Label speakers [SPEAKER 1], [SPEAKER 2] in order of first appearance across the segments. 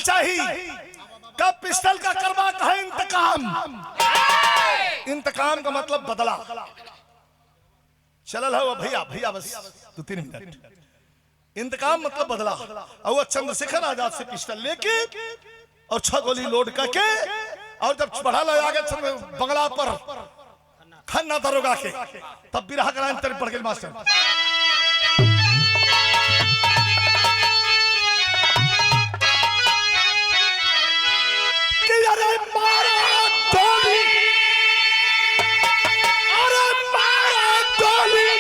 [SPEAKER 1] चाहिए। कब पिस्टल का करवा कहे इंतकाम। इंतकाम का मतलब बदला। चल हो भैया भैया बस 2-3 मिनट। इंतकाम मतलब बदला। और वो चंद्रशेखर आजाद से पिस्टल लेके और 6 गोली लोड करके और जब बढ़ा लो आगे बंगला पर खन्ना दरोगा के तब बिरहा कराए तेरे पड़ गए मास्टर। कि अरे मारा गोली, अरे मारा गोली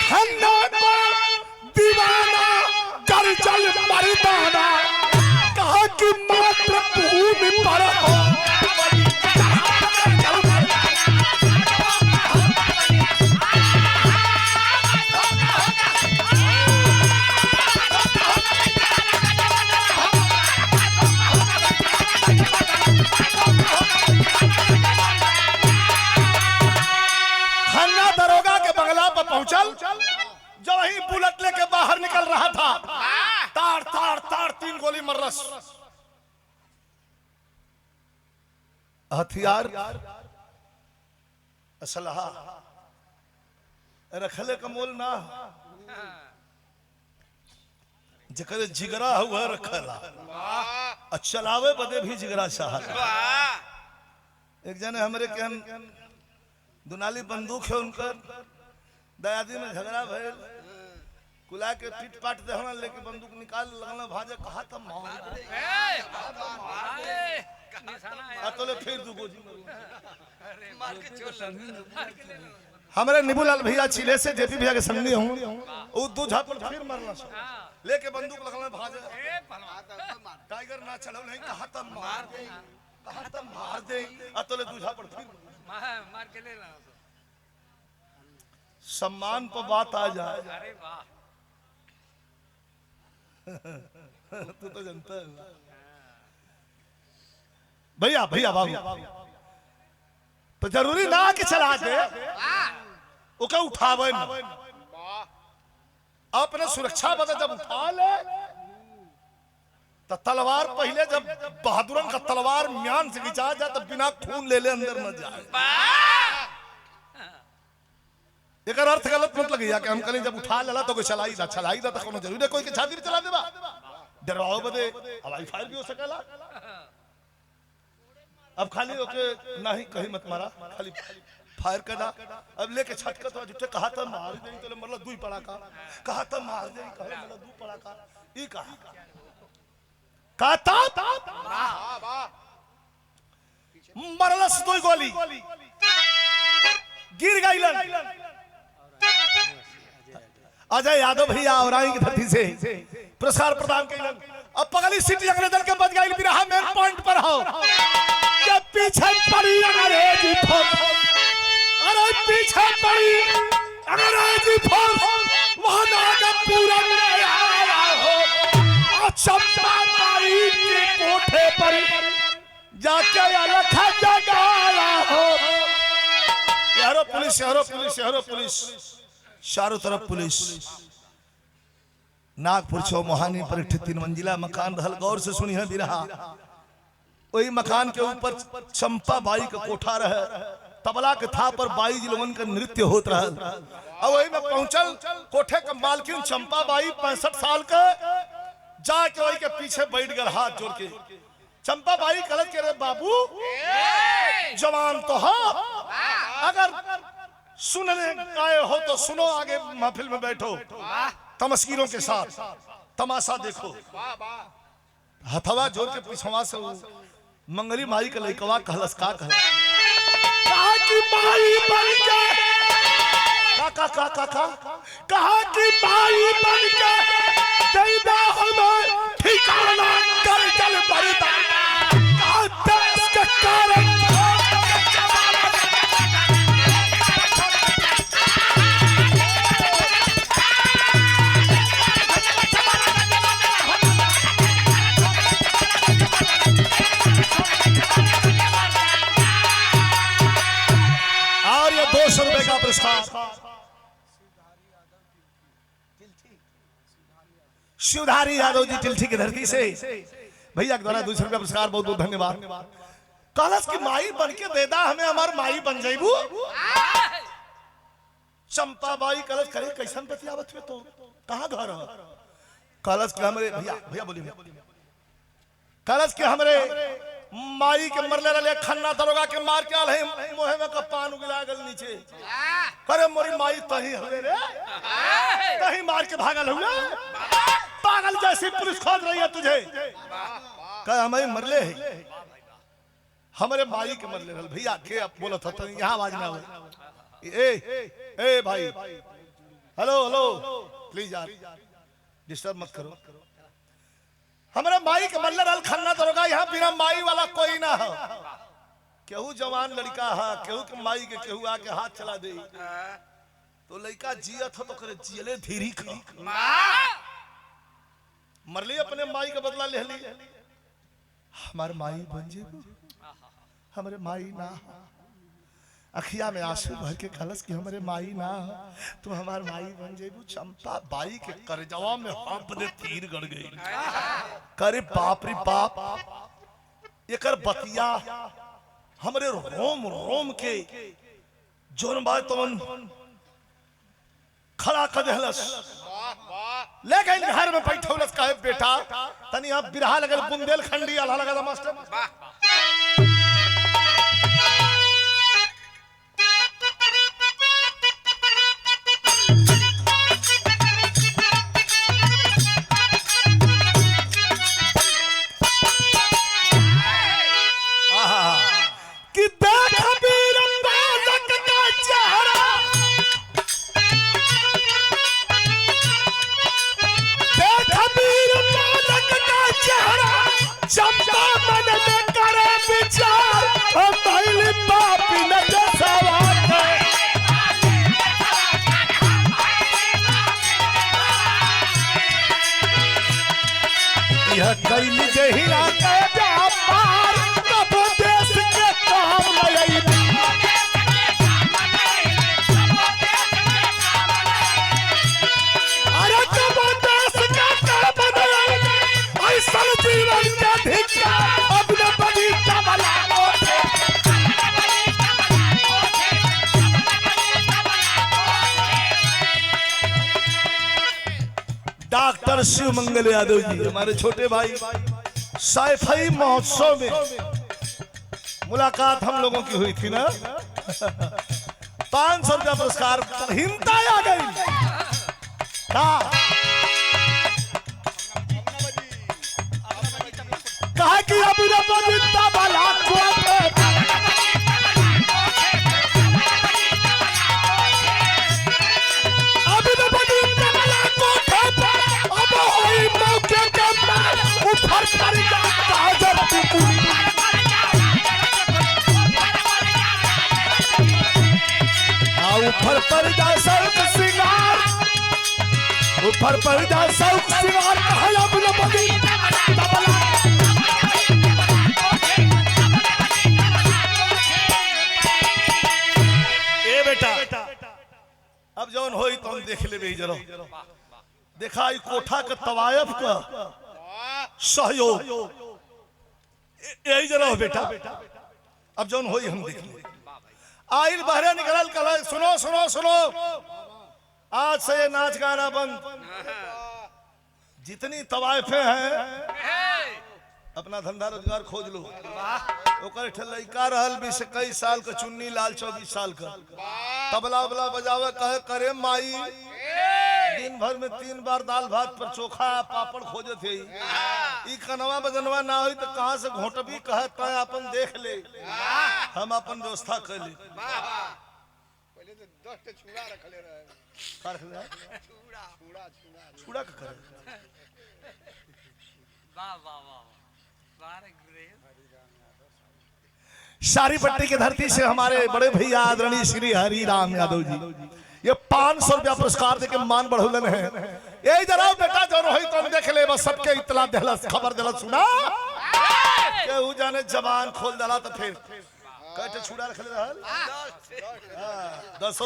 [SPEAKER 1] खन्ना को दीवाना कर चल मर्दाना। कहा कि मातृभूमि पर हो पहुंचल। जो वही बुलेट लेके बाहर निकल रहा था तार तार तार 3 गोली मरस। हथियार असलहा रखले का मोल ना जकर जिगरा हुआ रखला चलावे बदे भी जिगरा चाह। एक जने हमरे के दुनाली बंदूक है उनकर दयादी में झगड़ा भइल कुला के पीट पाट दे हमरा लेके बंदूक निकाल लगना भाजे कहा त मार अतले फिर 2 गोली मार के हमरे निबुलाल भैया चिले से जेपी भैया के संगी हूं वो 2 झापड़ फिर मारला लेके बंदूक लगना भाजे टाइगर ना चलो नहीं कहा त मार दे अतले 2 झापड़ फिर मार के ले ला। सम्मान पर बात आ जाए। अरे वाह तू तो जानता है भैया भैया बाबू तो जरूरी ना कि चला दे ओके उठावे ना अपने सुरक्षा बदे जब उठा ले तो तलवार पहले जब बहादुरन का तलवार म्यान से खिंचा जाए तो बिना खून ले अंदर न जाए। एक अर्थ गलत मत लगिया कि हम कहीं जब उठा लेला तो कोई चलाई दा तो कोनो जरूरी है कोई के छाती चला देबा डरवाओ बदे हवाई फायर भी हो सकेला। अब खाली ओके नहीं कहीं मत मारा खाली फायर कदा अब लेके छटका तो जुटे कहा था मार दे तो मतलब 2 पड़ा का कहा था मार दे कहा मतलब 2 पड़ा का ई कहा मरलस 2 गोली गिर गईलन। अजय यादव भैया औराई की धरती से पुरस्कार प्रदान कइलन। अब पगली सिटी अंग्रेज दल के बच गई बिरहा मेन पॉइंट पर हो के पीछे पड़ी अंग्रेजी फौज। अरे पीछे पड़ी अंग्रेजी फौज वहां आगे पूरा आया हो और चंपा माई के कोठे पर जाके अलख जगाया हो। यारो पुलिस यारो पुलिस यारो पुलिस चारों तरफ पुलिस। नागपुर चौमोहानी पर 3 मंजिला मकान रहल। गौर से सुनी है बिरहा। वही मकान के ऊपर चंपा बाई का कोठा रहे तबला के था पर बाई जी लोगन का नृत्य होत रहल। और वही में पहुंचल कोठे का मालकिन चंपा बाई 65 साल का जाके वही के पीछे बैठ गल हाथ जोड़ के। चंपा बाई कहत के रे बाबू जवान तो हो अगर सुनने आए हो तो सुनो आगे महफिल में बैठो तमस्कीरों के साथ तमाशा देखो। हथवा जोड़ के पिछवा से मंगली माई का लइकवा कहलस का कहला कि माई बन के कहा कि माई बन के दैदा हमें ठिकाना कर चल बरदा देश के कारण और ये 200 रुपए का पुरस्कार शिवधारी यादव जी टिल्ठी की धरती से भैया के द्वारा 200 रुपया पुरस्कार, बहुत बहुत धन्यवाद। कलश की माई बन के देदा हमें, हमार माई बन जाइबू। चंपा बाई कलश करे कैसन बतियावत हुए तो कहाँ घर है? कलश के हमरे भैया भैया बोलिए, कलश के हमरे माई के मरले रहे खन्ना दरोगा के मार के आल है मोहे में का पान उगला गल नीचे। करे मोरी माई तही हवे रे, तही मार के भागल हुए, पागल जैसी पुलिस खोज रही है तुझे। कह हमें मरले है, हमारे माई के मरले रहे। भैया के अब बोला था तो यहाँ आवाज ना हो। ए भाई, हेलो हेलो, प्लीज यार डिस्टर्ब मत करो। हमारे माई के मरले रहे खन्ना दरोगा, यहाँ बिना माई वाला कोई ना हो। केहू जवान लड़का है, केहू के माई के केहू आके हाथ चला दे तो लड़का जियत हो तो करे जियले धीरी खा। मरली अपने माई का बदला ले ली। हमारे माई बन जेबू, हमारे माई ना, अखिया में आंसू भर के कलश की हमारे माई ना तो हमारे माई बन जेबू। चंपा बाई के करजवा में हंप दे तीर गड़ गई। करे बाप रे बाप, एकर बतिया हमरे रोम रोम के जोन बाय तमन खड़ा कर देहलस। ले गई घर में बैठौलस, कहे बेटा तनी आप बिरहा लगल बुंदेलखंडी आला लगा मास्टर। चंपा मन में करे विचार, पहली पापी न सवार यह कैल देहिरा के व्यापार, कब देश के काम लई। अरे कब देश के काम लई, ऐसा जीवन का धिक्कार अब न बनी तबला ओठे। डॉक्टर शिव मंगल यादव जी हमारे छोटे भाई, साइफाई महोत्सव में मुलाकात हम लोगों की हुई थी ना। 500 रुपया पुरस्कार, हिंता आ गई कहा कि अब न बनी तबला ओठे। ऊपर पर जा सौक सिंगार, ऊपर पर जा सौक सिंगार, अब न बनी तबला। ए बेटा अब जौन होई तो हम देख ले जरो। देखा ई कोठा के तवायफ का सहयोग यही जरा हो बेटा। अब जौन होई हम देख ले। आइल बहरे निकलल कल, सुनो सुनो सुनो, आज से ये नाच गाना बंद। जितनी तवायफे हैं अपना धंधा रोजगार खोज लो। ओकर लड़का रहल 20-21 साल का, चुन्नी लाल 24 साल का, तबला उबला बजावे कहे करे माई दिन भर में 3 बार दाल भात पर चोखा पापड़ खोजे थे। ई कनवा बजनवा ना हुई तो कहां से घोटबी कहे तय अपन देख ले, हम अपन व्यवस्था कर ले।
[SPEAKER 2] पहले तो 10 छुरा रखले रहे,
[SPEAKER 1] छुड़ा का करे।
[SPEAKER 3] वाह वाह वाह, बारे गुरे।
[SPEAKER 1] सारी पट्टी की धरती से हमारे बड़े भैया आदरणीय श्री हरि राम यादव जी ये 500 रुपया पुरस्कार देके मान बढ़ोलन है। यही जरा बेटा जो रोहित तो देख ले, बस सबके इतला देहलस, खबर देहलस। सुना केहू जाने जबान खोल दला तो फिर कटे छुड़ा रख ले रहल 10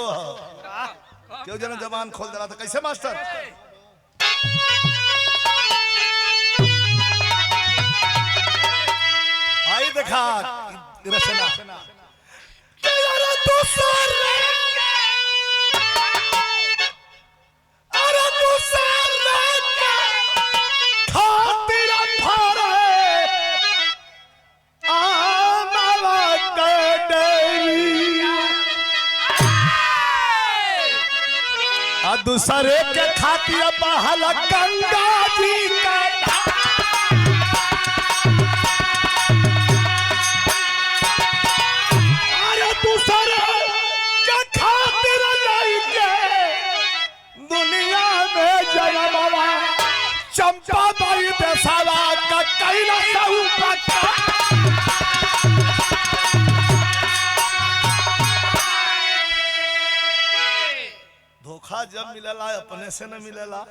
[SPEAKER 1] केहू जाने जबान खोल दला तो कैसे मास्टर। देखा रचना तेरा दूसर अरे दूसर खातिर फरे आमवा कडेरी आ दूसरे के खातिर बहल गंगा जी का चंपा बाई देसावा का कैला साहू पक्का धोखा जब मिलला अपने से न मिलला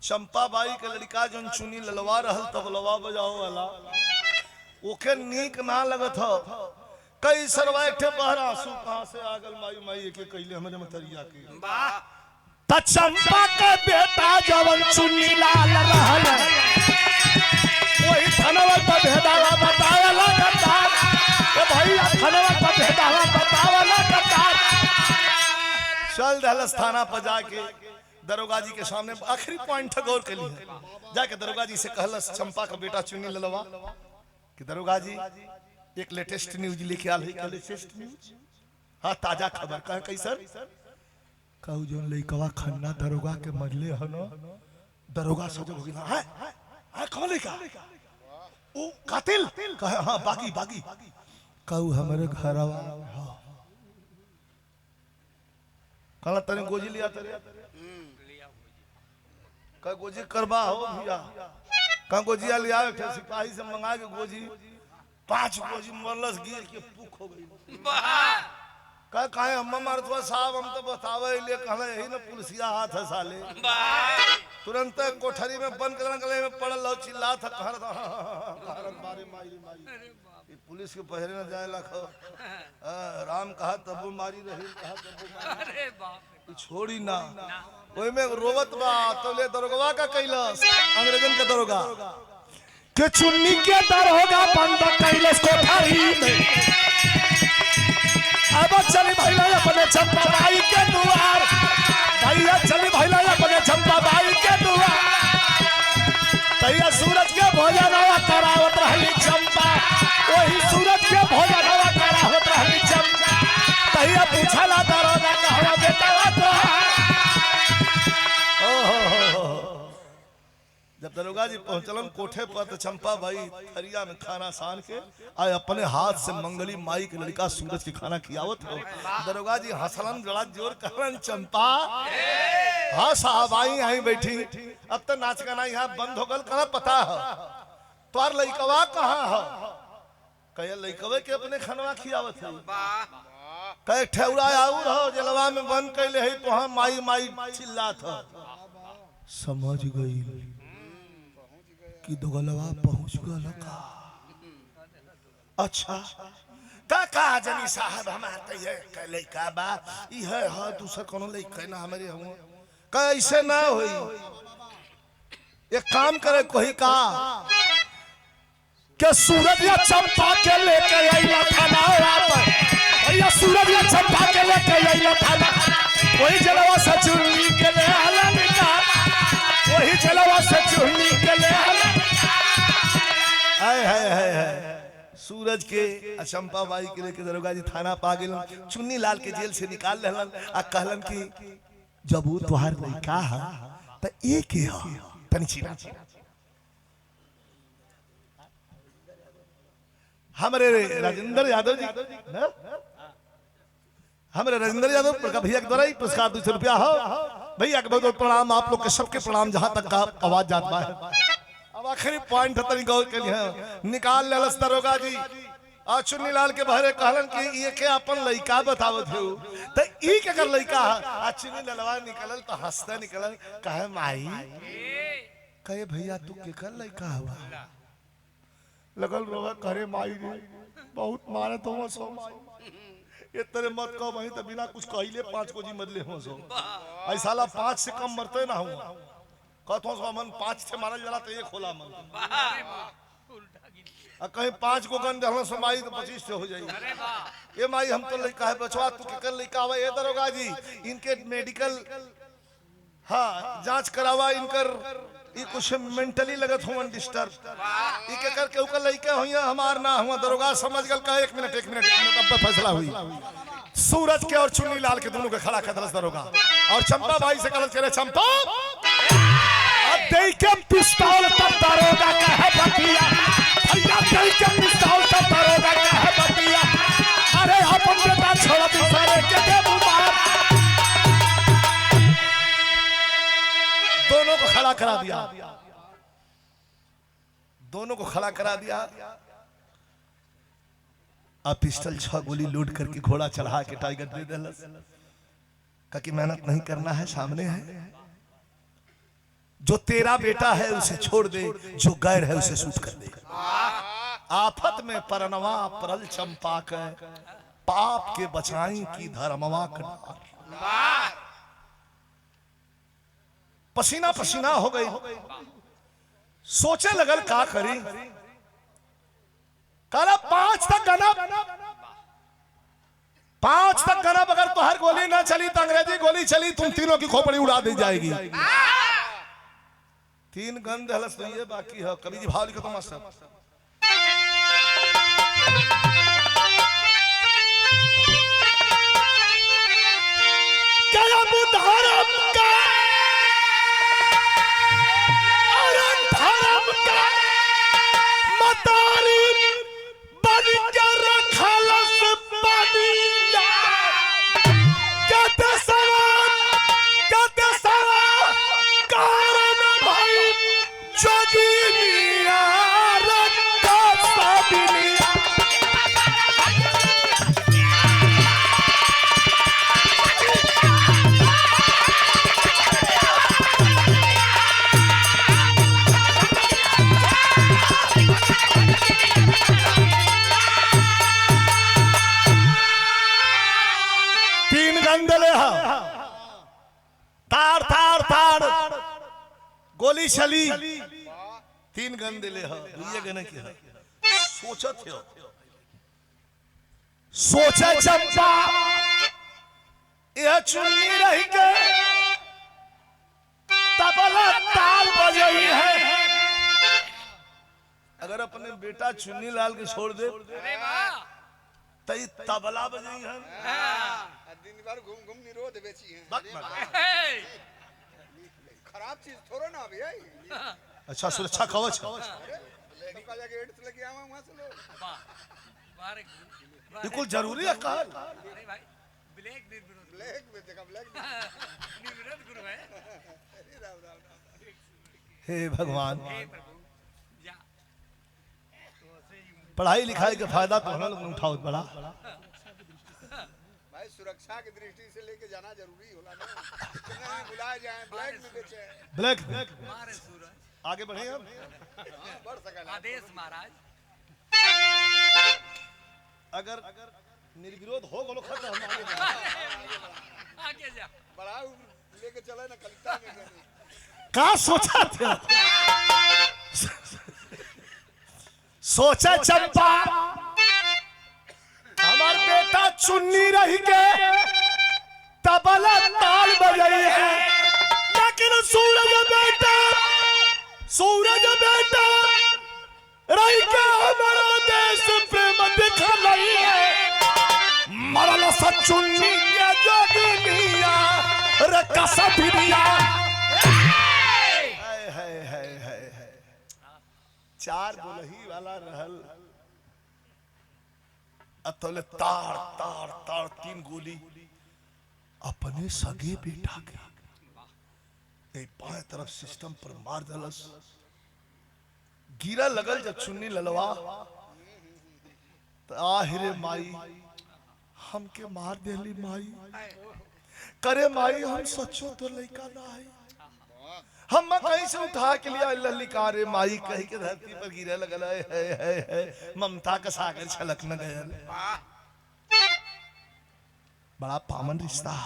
[SPEAKER 1] चंपा बाई के लड़का जन चुनी ललवा रहल तब लवा बजाओ वाला ओके नीक ना लगत हो कई सरवा ठे बहरा सु कहां से आगल माई माई के कहले हमरे मतरिया के त चंपा के बेटा जवन चुन्नी लाल रहल वही धनवा पर भेदावा बतावला करता ए भैया धनवा पर भेदावा बतावला करता चल दहलस थाना पर जाके दरोगा जी के सामने आखिरी पॉइंट गौर कर ली जाके दरोगा जी से कहलस चंपा का बेटा चुन्नी ललवा कि दरोगा जी एक लेटेस्ट न्यूज लेके आल है लेटेस्ट न्यूज हां ताजा खबर कह कैसर कहू जोन लइकवा खन्ना दरोगा के मरले ह न दरोगा सजग हो गेला है कौन लइका ओ कातिल कहे हां बागी कहू हमरे घरवा कहला तने गोजी लिया तरे कह गोजी करबा हो भैया कह गोजिया लिया सिपाही से मंगा के गोजी 5 गोजी मरलस गिर के पुख हो गई काहे अम्मा मारतवा साहब हम तो बतावे ले कहला यही ना पुलिसिया हाथ है साले तुरंत कोठरी में बंद करन गले में पड़ल लो चिल्ला था कहर मारे मारी ये पुलिस के पहरे न जाए लखो राम कहा तबो मारी रही कहा तबो मारी अरे बाप रे छोड़ी ना ओए में रोवत बा तो ले दरोगा का कैलस अंग्रेजन के दरोगा के चुन्नी के दरोगा बंद कैलस कोठरी में अब चली भैया अपने चंपा बाई के दुआर भैया चली भैया अपने चंपा बाई के दुआर तैया सूरज के भोजन करावत रहली चंपा वही सूरज के भोजन करावत रहली चंपा तैया पूछला दरोगा कहवा बेटा तो जब दरोगा जी पहुंचलन कोठे पर तो चंपा भाई थरिया में खाना सान के आए अपने हाथ से मंगली माई के लड़का सूरज के खाना खियावत हो दरोगा जी हंसलन बड़ा जोर कहलन चंपा हाँ साहब आई बैठी अब तो नाच गाना यहाँ बंद हो गल कहाँ पता है तोर लइकवा कहाँ है कहे लइकवे के अपने खानवा खियावत है कहे ठेउरा आउर हो जलवा में बंद कैले है तो हम माई माई चिल्लात हो समझ गई कि दोगलवा पहुंच गल का अच्छा का जनी साहब हमार त ये लइका बा ई है हां दूसर कोनो लइका ना हमरे हम कैसे ना होई एक काम करे कोई का के सूरज या चंपा के लेके आइला थाना पर भैया सूरज या चंपा के लेके आइला थाना वही जलवा से चुन्नी के ले आला निकाल वही जलवा से चुन्नी के ले आला हाय हाय हाय सूरज के चंपा बाई के लेके दरोगा जी थाना पा गेल चुन्नी लाल के जेल से निकाल लेलन आ कहलन कि जब वो तोहार लइका है त एक है तनी चिरा हमारे राजेंद्र यादव जी हमारे राजेंद्र यादव भैया के द्वारा ही पुरस्कार 200 रुपया हो भैया के बहुत बहुत प्रणाम आप लोग के सबके प्रणाम जहां तक का आवाज जाता है अब आखिरी पॉइंट तनी गौर के लिए निकाल लेलस दरोगा जी आ चुन्नी लाल के बहरे कहलन कि ये के अपन लइका बतावत हो त ई के कर लइका आ चुन्नी ललवा निकलल त हंसता निकलल कहे माई कहे भैया तू के कर लइका हुआ लगल रोवा करे माई रे बहुत मारे तो सो ये तेरे मत कहो वहीं तो बिना कुछ कहिले 5 को जी मदले हो सो ऐ साला 5 से कम मरते ना हुआ कहतो सो मन 5 से मारल जाला तो एक होला मन
[SPEAKER 3] उल्टा गिन के।
[SPEAKER 1] और कहीं 5 गो गन दहलो समाई तो 25 से हो जाई।
[SPEAKER 3] अरे वाह
[SPEAKER 1] ये माई हम तो लड़का है बचवा तू के कर लड़का आवा ये दरोगा जी इनके मेडिकल हाँ जांच करावा इनकर ये कुछ मेंटली लगत हुआ डिस्टर्ब ये के करके उकर लड़के हुआ हमार ना हुआ दरोगा समझ गल का 1 मिनट अब फैसला हुई। सूरज के और चुन्नी लाल के दोनों के खड़ा कर दलस दरोगा और चंपा भाई से गलत करे चंपा अब देई के पिस्तौल तब दरोगा का है बतिया भैया देई के पिस्तौल तब दरोगा का है बतिया अरे अपन बेटा छोड़ दूसरे के दे मार दोनों को खड़ा करा दिया दोनों को खड़ा करा दिया अब पिस्टल 6 गोली लोड करके घोड़ा चढ़ा के टाइगर दे दलस का कि मेहनत नहीं करना है सामने है जो तेरा बेटा है उसे छोड़ दे जो गैर है उसे सूट कर दे। आफत में परनवा परल चंपा के पाप के बचाई की धर्मवा कटार पसीना पसीना हो गई सोचे लगल का करी करा 5 तक गनब अगर तो हर गोली ना चली तो अंग्रेजी गोली चली तुम तीनों की खोपड़ी उड़ा दी जाएगी। 3 गन दहलस तो ये बाकी है कवि जी भाव लिखो तो मास्टर क्या धर्म का धर्म का मतारी बन के रखलस बनिया कहते सवा कारण भाई जोगिनिया रखा सबनिया तार गोली चली 3 गन दिले ह ये गने के ह सोचत हो सोचा चंपा यह चुन्नी रही के तबला ताल बजई है अगर अपने बेटा चुन्नी लाल के छोड़ दे
[SPEAKER 3] अरे वाह
[SPEAKER 1] तई तबला बजई है
[SPEAKER 2] दिन भर घूम घूम निरोध बेची है खराब चीज थोड़ा ना अभी है।
[SPEAKER 1] अच्छा सुरक्षा कवच
[SPEAKER 2] लेकिन का जगह एड्स लेके आवा वहां से लो
[SPEAKER 3] वाह बारे
[SPEAKER 1] बिल्कुल जरूरी है कहा
[SPEAKER 3] अरे भाई ब्लैक निर्विरोध
[SPEAKER 2] ब्लैक में देखा ब्लैक
[SPEAKER 3] निर्विरोध गुरु है।
[SPEAKER 2] अरे राम राम राम
[SPEAKER 1] हे भगवान
[SPEAKER 3] हे प्रभु जा
[SPEAKER 2] भाई सुरक्षा की दृष्टि से लेके जाना जरूरी होला ना नहीं बुलाए जाए ब्लैक में बेचे
[SPEAKER 1] ब्लैक
[SPEAKER 3] मारे सूरज
[SPEAKER 1] आगे बढ़े हम
[SPEAKER 2] बढ़ सकल
[SPEAKER 3] आदेश महाराज
[SPEAKER 1] अगर निर्विरोध हो गलो खत्म हम
[SPEAKER 3] आगे जा
[SPEAKER 2] बड़ा लेके चले ना कलिता में
[SPEAKER 1] का सोचा था सोचा चंपा हमार बेटा चुन्नी रही के तबला ताल बजाई है लेकिन सूरज बेटा रही के हमारा देश प्रेम दिखा नहीं है मरल सचुन्नी के जोगिनिया रे कसबिनिया है 4 बोलही वाला रहल अतले तार 3 गोली अपने सगे बेटा के बाएं तरफ सिस्टम पर मार दलस गिरा लगल जब चुन्नी ललवा तो आहिरे माई हमके मार देली माई करे माई हम सच्चो तो लइका ना है हम कहीं से उठा के लिया ललिकारे माई कही के धरती पर गिरे लगल है ममता का सागर छलक न गया बड़ा पावन रिश्ता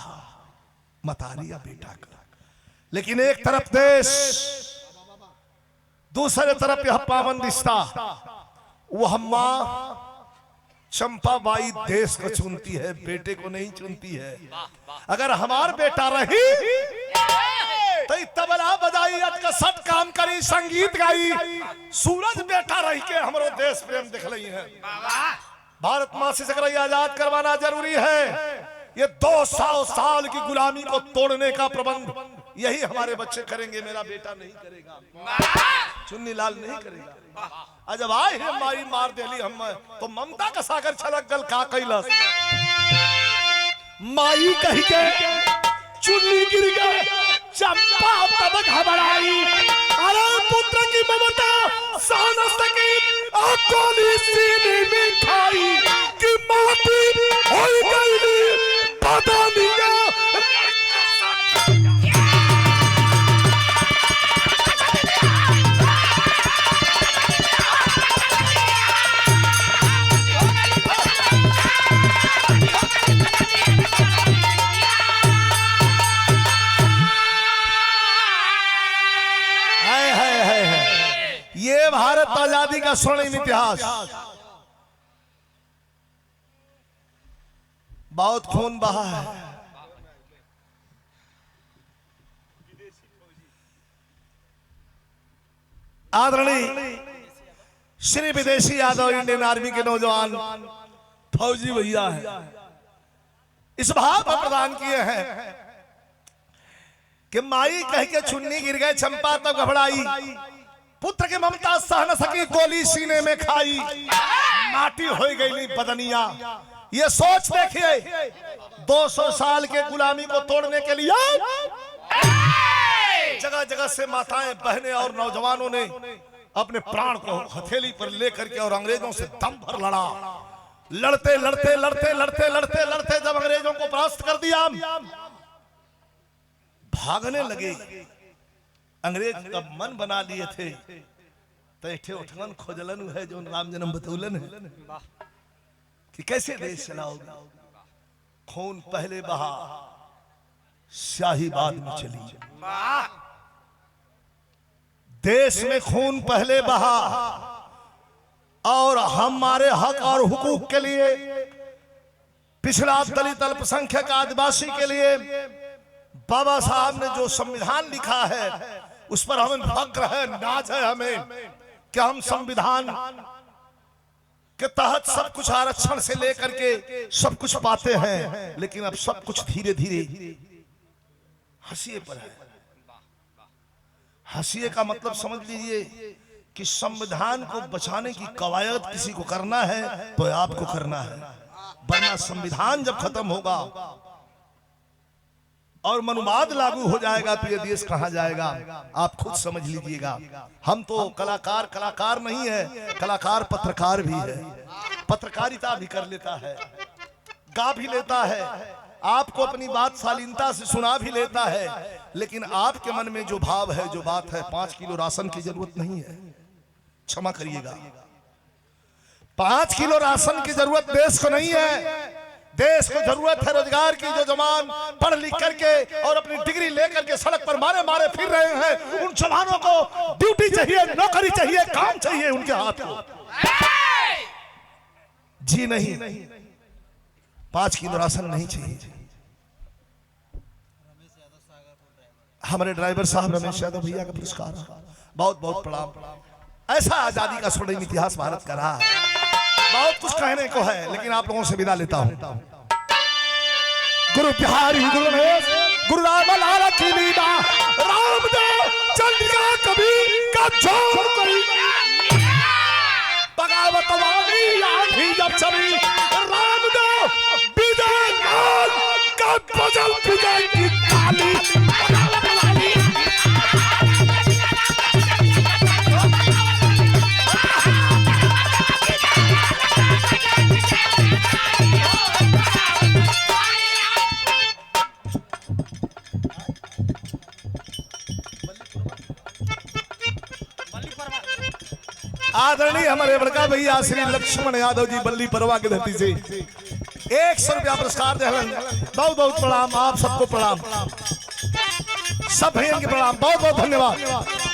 [SPEAKER 1] मतारी या बेटा का लेकिन एक तरफ देश दूसरे तरफ यह पावन रिश्ता, वह माँ चंपाबाई देश को चुनती है, बेटे को नहीं चुनती है। अगर हमार बेटा रही तो तबला बजाई, अटकसट काम करी, संगीत गाई, सूरज बेटा रही के हमरो देश प्रेम दिख रही है। भारत माँ से सकराई आजाद करवाना जरूरी है। ये 200 साल की गुलामी को तोड़ने का प्रबंध यही हमारे बच्चे करेंगे, मेरा बेटा नहीं करेगा, चुन्नी लाल नहीं करेगा। जब आए हैं माई मार देली हम तो ममता का सागर छलक गल का कैलस, माई कही के चुन्नी गिर गए, चंपा तब घबराई, अरे पुत्र की ममता सहन सकी, अकोली सीने में खाई कि माटी हो गई बदनिया। ये भारत आजादी का स्वर्णिम इतिहास, बहुत खून बहा है। आदरणीय श्री विदेशी यादव इंडियन आर्मी के नौजवान फौजी भैया है, इस भाव पर प्रदान किए हैं कि माई कह के चुन्नी गिर गए, चंपा तब घबराई, पुत्र की ममता सह न सकी, गोली सीने में खाई, माटी हो गई बदनिया। ये सोच देखिए, 200 साल के गुलामी को तोड़ने के लिए जगह जगह से माताएं, बहनें और नौजवानों ने अपने प्राण को हथेली पर लेकर के और अंग्रेजों से दम भर लड़ा। लड़ते लड़ते लड़ते लड़ते लड़ते लड़ते जब अंग्रेजों को परास्त कर दिया, भागने लगे। अंग्रेज का मन बना लिए थे तो एक उठन खोजलन है जो राम जन्म बतौलन है कि कैसे देश चलाओगे। खून पहले बहा, स्याही बाद में चली। देश में खून पहले बहा और हमारे हक और हुकूक के लिए, पिछड़ा दलित अल्पसंख्यक आदिवासी के लिए बाबा साहब ने जो संविधान लिखा है उस पर हमें फक्र है, नाज है हमें कि हम संविधान के तहत सब कुछ आरक्षण से लेकर के सब कुछ पाते हैं। लेकिन अब सब कुछ धीरे धीरे हंसिए पर है। हंसिए का मतलब समझ लीजिए कि संविधान को बचाने की कवायद किसी को करना है तो आपको करना है, वरना संविधान जब खत्म होगा और मनुवाद लागू हो जाएगा तो ये देश कहां जाएगा, आप खुद समझ लीजिएगा। हम तो कलाकार नहीं है, कलाकार पत्रकार भी है, पत्रकारिता भी कर लेता है, गा भी लेता है, आपको अपनी बात शालीनता से सुना भी लेता है। लेकिन आपके मन में जो भाव है, जो बात है, 5 किलो राशन की जरूरत नहीं है, क्षमा करिएगा, 5 किलो राशन की जरूरत देश को नहीं है। देश को जरूरत है रोजगार की। जो जवान पढ़ लिख करके और अपनी डिग्री लेकर के सड़क पर मारे मारे फिर रहे हैं, उन जवानों को ड्यूटी चाहिए, नौकरी चाहिए, काम चाहिए उनके हाथ को। जी नहीं, 5 किलो राशन नहीं चाहिए। हमारे ड्राइवर साहब रमेश यादव भैया का पुरस्कार, बहुत बहुत प्रणाम। ऐसा आजादी का स्वर्णिम इतिहास भारत का रहा है। बहुत कुछ कहने को है लेकिन आप लोगों से विदा लेता हूं। गुरु बिहारी गुरु रमेश गुरु रामलाल की लीला, रामदेव चंद्रिका कबीर का जोड़ कोई, बगावत वाली आंधी जब चली, रामदेव विजय लाल का बजल विजय की ताली। आदरणीय हमारे बड़का भैया श्री लक्ष्मण यादव जी बल्ली परवा की धरती से 100 रुपया पुरस्कार दे। बहुत बहुत प्रणाम, आप सबको प्रणाम, सब भैया के प्रणाम, बहुत बहुत धन्यवाद।